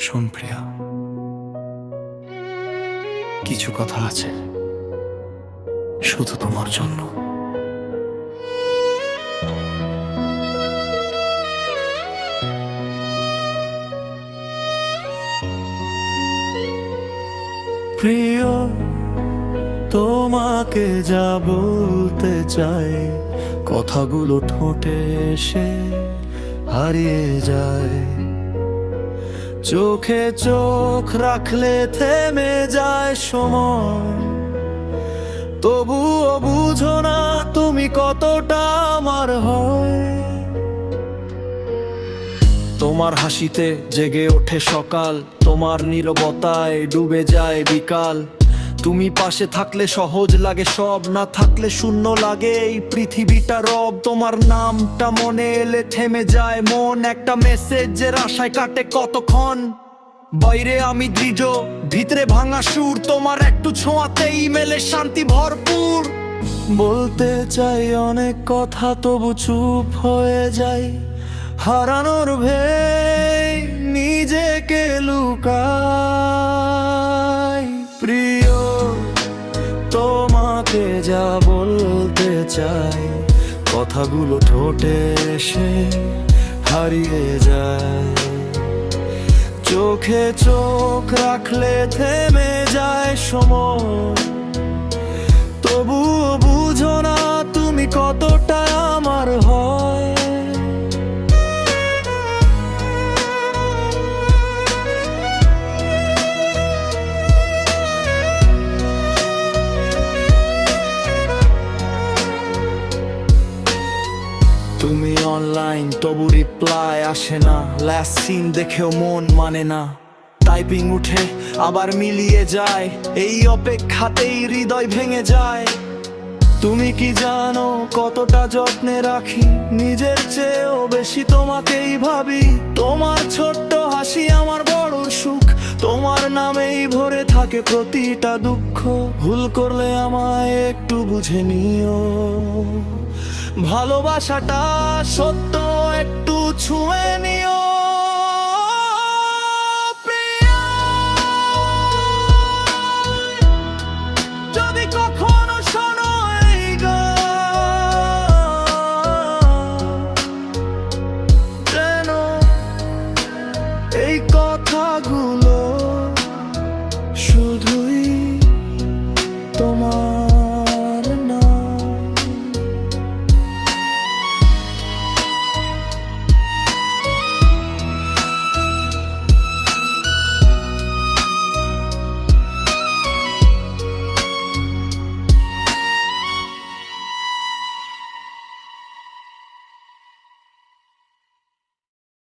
শোন প্রিয়া, কিছু কথা আছে শুধু তোমার জন্য। প্রিয়, তোমাকে যা বলতে চাই, কথাগুলো ঠোঁটে এসে হারিয়ে যায়। চোখে চোখ রাখলে থেমে যায় সময়, তবুও বুঝো না তুমি কতটা আমার হয়। তোমার হাসিতে জেগে ওঠে সকাল, তোমার নীরবতায় ডুবে যায় বিকাল। তুমি পাশে থাকলে সহজ লাগে সব, না থাকলে শূন্য লাগে এই পৃথিবীটা রব। তোমার নামটা মনে এলে থেমে যায় মন, একটা মেসেজের আশায় কাটে কতক্ষণ। বাইরে আমি দৃঢ়, ভিতরে ভাঙা সুর, তোমার একটু ছোঁয়াতেই মেলে শান্তি ভরপুর। বলতে চাই অনেক কথা তবু চুপ হয়ে যাই, হারানোর ভয়ে নিজেকে লুকাই। প্রিয়, তোমাকে যা বলতে চাই, কথাগুলো ঠোঁটে এসে হারিয়ে যায়। চোখে চোখ রাখলে থেমে যায় সময়, তবুও বুঝো না তুমি কতটা আমার হয়। তুমি অনলাইন তবু রিপ্লাই আসে না, লাস্ট সিন দেখেও মন মানে না। টাইপিং উঠে আবার মিলিয়ে যায়, এই অপেক্ষাতেই হৃদয় ভেঙে যায়। তুমি কি জানো কতটা যত্নে রাখি, নিজের চেয়েও বেশি তোমাকেই ভাবি। তোমার ছোট্ট হাসি আমার বড় সুখ, তোমার নামেই ভরে থাকে প্রতিটা দুঃখ। ভুল করলে আমায় একটু বুঝে নিও, ভালোবাসাটা সত্য একটু ছুঁয়ে নিও।